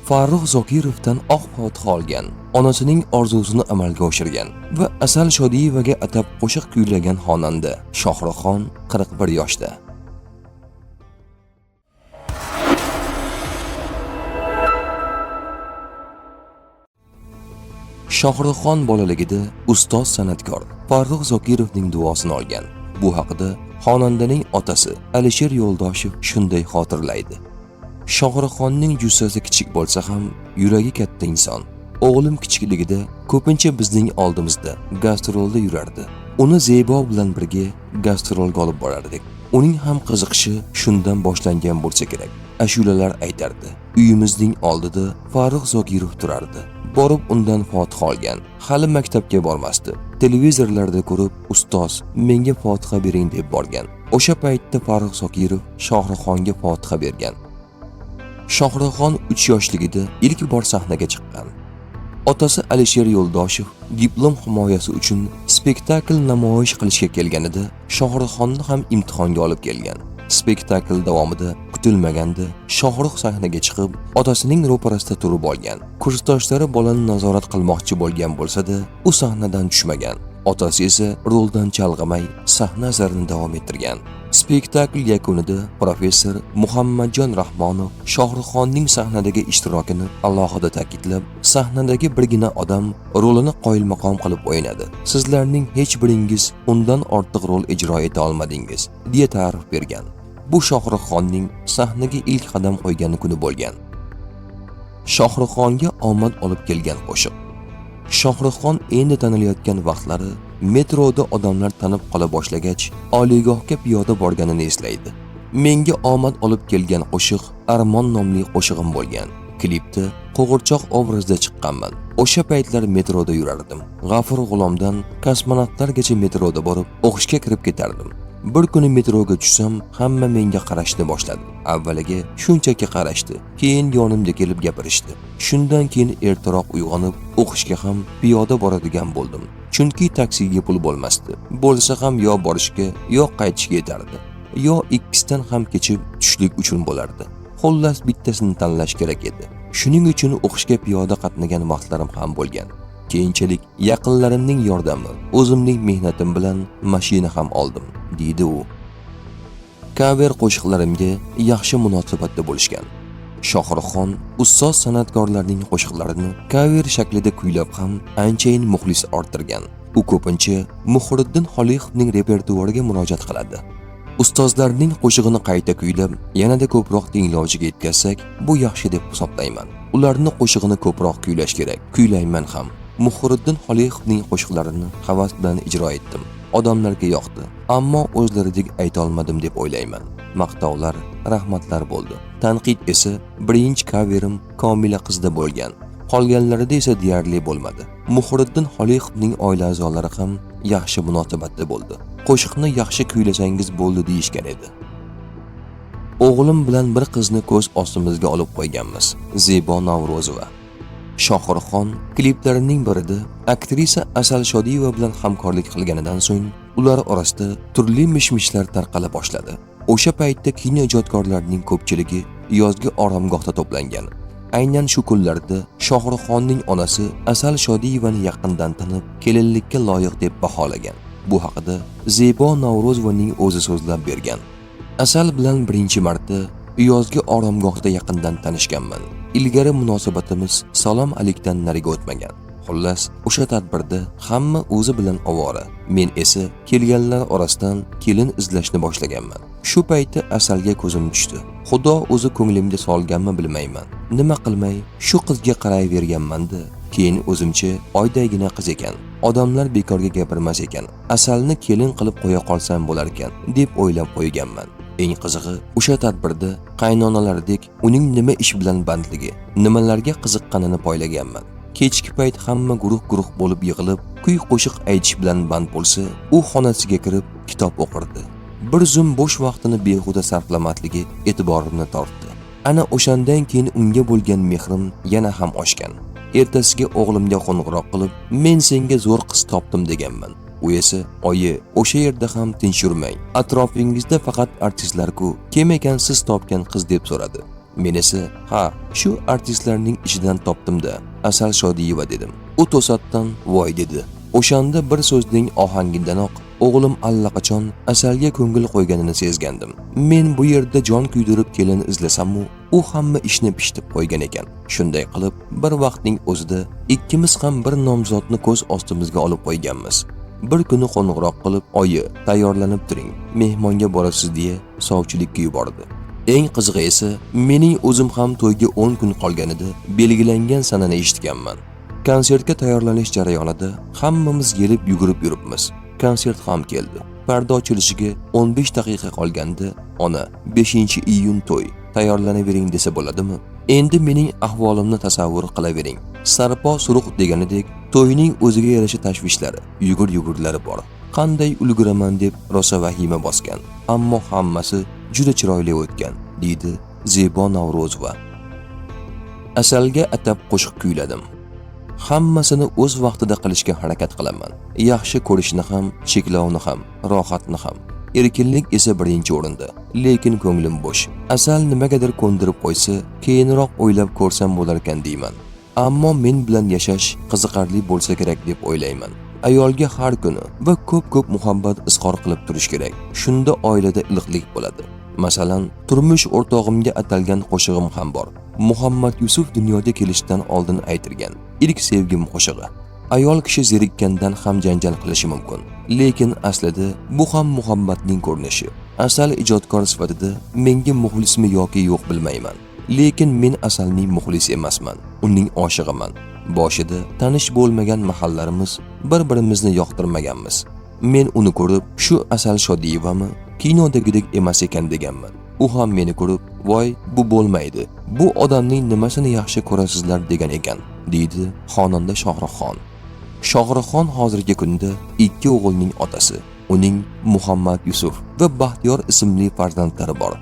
Farruh Zokirovdan oq fotiha olgan, onasining orzusini amalga oshirgan va Asal Shodiyevaga atab qo'shiq kuylagan xonanda Shohruxxon 41 yoshda. Shohruxxon bolaligida ustoz san'atkor Farruh Zokirovning duosini olgan. Bu haqida xonandaning otasi Alisher Yo'ldoshev shunday xotirlaydi. Shohruxxonning jussasi kichik bo'lsa ham, yuragi katta inson. O'g'lim kichikligida ko'pincha bizning oldimizda gastrolda yurardi. Uni Zebo bilan birga gastrolga olib borardik. Uning ham qiziqishi shundan boshlangan bo'lsa kerak. Ashulalar aytardi. Uyimizning oldida Farruh Zokirov turardi. Borib undan fotiha olgan. Hali maktabga bormasdi. Televizorlarda ko'rib, ustoz, menga fotiha bering deb borgan. O'sha paytda Farruh Zokirov Shohruxxonga fotiha bergan. Shohruxxon 3 yoshligida ilk bor sahnaga chiqqan. Otasi Alisher Yo'ldoshev diplom himoyasi uchun spektakl namoyish qilishga kelganida Shohruxxonni ham imtihonga olib kelgan. Spektakl davomida kutilmaganda Shohrux sahnaga chiqib, otasining ro'parasida turib olgan. Kursdoshlari bolani nazorat qilmoqchi bo'lgan bo'lsa-da, u sahnadan tushmagan. Otasi esa roldan chalg'imay sahna asarini davom ettirgan. Spektakl yakunida professor Muhammadjon Rahmonov Shohruxxonning sahnadagi ishtirokini alohida ta'kidlab, sahnadagi birgina odam rolini qoyilmaqom qilib o'ynadi. Sizlarning hech biringiz undan ortiq rol ijro eta olmadingiz, deya ta'rif bergan. Bu Shohruxxonning sahnaga ilk qadam qo'ygani kuni bo'lgan. Shohruxxonga omad olib kelgan qo'shiq. Shohruxxon endi tanilayotgan vaqtlari metroda odamlar tanib qola boshlagach, oliygohga piyoda borganini eslaydi. Menga omad olib kelgan qo'shiq Armon nomli qo'shig'im bo'lgan. Klipda qo'g'irchoq obrazda chiqqanman. O'sha paytlar metroda yurardim. G'afur G'ulomdan kosmonavtlargacha metroda borib, o'qishga kirib ketardim. Bir kuni metroga tushsam, hamma menga qarashni boshladi. Avvaliga shunchaki qarashdi, keyin yonimga kelib gapirishdi. Shundan keyin ertaroq uyg'onib, o'qishga ham piyoda boradigan bo'ldim. Chunki taksiga pul bo'lmasdi. Bo'lsa ham yo borishga, yo qaytishga yetardi. Yo ikkisidan ham kechib tushlik uchun bo'lardi. Xullas bittasini tanlash kerak edi. Shuning uchun o'qishga piyoda qatnagan vaqtlarim ham bo'lgan. Keyinchalik yaqinlarimning yordami, o'zimning mehnatim bilan mashina ham oldim, deydi u. Cover qo'shiqlarimga yaxshi munosabatda bo'lishgan. Shohruxxon ustoz san'atkorlarning qo'shiqlarini cover shaklida kuylab ham anchayin muxlis orttirgan. U ko'pincha Muhriddin Xoliqovning repertuariga murojaat qiladi. Ustozlarning qo'shig'ini qayta kuylab, yanada ko'proq tinglovchiga yetkazsak, bu yaxshi deb hisoblayman. Ularning qo'shig'ini ko'proq kuylash kerak. Kuylayman ham. Muhriddin Xoliqovning qo'shiqlarini havas bilan ijro etdim. Odamlarga yoqdi, ammo o'zlaridek ayta olmadim deb o'ylayman. Maqtovlar, rahmatlar bo'ldi. Tanqid esa birinchi coverim Komila qizda bo'lgan. Qolganlarida esa deyarli bo'lmadi. Muhriddin Xoliqovning oila a'zolari ham yaxshi munosabatda bo'ldi. Qo'shiqni yaxshi kuylasangiz bo'ldi deyishgan edi. O'g'lim bilan bir qizni ko'z ostimizga olib qo'yganmiz. Zebo Navro'zova. Shohruxxon kliplarining birida aktrisa Asal Shodiyeva bilan hamkorlik qilganidan so'ng ular orasida turli mishmishlar tarqala boshladi. O'sha paytda kino ijodkorlarining ko'pchiligi yozgi oromgohda to'plangan. Aynan shu kunlarda Shohruxxonning onasi Asal Shodiyevani yaqindan tanib, kelinlikka loyiq deb baholagan. Bu haqida Zebo Navro'zovaning o'zi so'zlab bergan. Asal bilan birinchi marta yozgi oromgohda yaqindan tanishganman. Ilgari munosabatimiz salom alikdan nariga o'tmagan. Xullas, o'sha tadbirda hamma o'zi bilan ovora. Men esa kelganlar orasidan kelin izlashni boshlaganman. Shu paytda Asalga ko'zim tushdi. Xudo o'zi ko'nglimga solganmi bilmayman. Nima qilmay shu qizga qarayverganman-da. Keyin o'zimcha oydaygina qiz ekan. Odamlar bekorga gapirmas ekan. Asalni kelin qilib qo'ya qolsam bo'lar ekan deb o'ylab qo'yganman. Eng qizig'i, o'sha tadbirda qaynonalardek uning nima ish bilan bandligi, nimalarga qiziqqanini poylaganman. Kechki payt hamma guruh bo'lib yig'ilib, kuy qo'shiq aytish bilan band bo'lsa, u xonasiga kirib kitob o'qirdi. Bir zum bo'sh vaqtini behuda sarflamasligi e'tiborimni tortdi. Ana o'shandan keyin unga bo'lgan mehrim yana ham oshgan. Ertasiga o'g'limga qo'ng'iroq qilib, "Men senga zo'r qiz topdim" deganman. U esa, "Oyi, o'sha yerda ham tinch yurmang. Atrofingizda faqat artistlar-ku. Kim ekan siz topgan qiz?" deb so'radi. Men esa, "Ha, shu artistlarning ichidan topdim-da, Asal Shodiyeva" dedim. U to'satdan "Voy" dedi. O'shanda bir so'zning ohangidanoq o'g'lim allaqachon Asalga ko'ngil qo'yganini sezgandim. Men bu yerda jon kuydirib kelin izlasam-u, u hamma ishni pishitib qo'ygan ekan. Shunday qilib, bir vaqtning o'zida ikkimiz ham bir nomzodni ko'z ostimizga olib qo'yganmiz. Bir kuni qo'ng'iroq qilib, "Oyi, tayyorlanib turing, mehmonga borasiz" deya sovchilikka yubordi. Eng qizig'i esa, mening o'zim ham to'yga 10 kun qolganida belgilangan sanani eshitganman. Konsertga tayyorlanish jarayonida hammamiz yelib yugurib yuribmiz. Konsert ham keldi. Parda ochilishiga 15 daqiqa qolganda ona 5-iyun to'y, tayyorlanavering desa bo'ladimi? Endi mening ahvolimni tasavvur qilavering. Sarpo suruq deganidek to'yning o'ziga yarasha tashvishlari, yugur-yugurlari bor. Qanday ulguraman deb rosa vahima bosgan, ammo hammasi juda chiroyli o'tgan, deydi Zebo Navro'zova. Asalga atab qo'shiq kuyladim. Hammasini o'z vaqtida qilishga harakat qilaman. Yaxshi ko'rishni ham, cheklovni ham, rohatni ham. Erkinlik esa birinchi o'rinda, lekin ko'nglim bo'sh. Asal nimagadir ko'ndirib qo'ysa, keyinroq o'ylab ko'rsam bo'lar ekan deyman. Ammo men bilan yashash qiziqarli bo'lsa kerak deb o'ylayman. Ayolga har kuni va ko'p muhabbat izhor qilib turish kerak. Shunda oilada iliqlik bo'ladi. Masalan, turmush o'rtog'imga atalgan qo'shig'im ham bor. Muhammad Yusuf dunyoga kelishdan oldin aytilgan ilk sevgim qo'shig'i. Ayol kishi zerikkandan ham janjal qilishi mumkin, lekin aslida bu ham muhabbatning ko'rinishi. Asal ijodkor sifatida menga muxlismi yoki yo'q bilmayman, lekin men Asalning muxlisi emasman, uning oshiqiman. Boshida tanish bo'lmagan mahallarimiz bir-birimizni yoqtirmaganmiz. Men uni ko'rib, shu Asal Shodiyevami, kinodagidek emas ekan deganman. U ham meni ko'rib, "Voy, bu bo'lmaydi. Bu odamning nimasini yaxshi ko'rasizlar" degan ekan, deydi xonanda Shohruxxon. Shohruxxon hozirgi kunda 2 o'g'ilning otasi. Uning Muhammad Yusuf va Baxtiyor ismli farzandlari bor.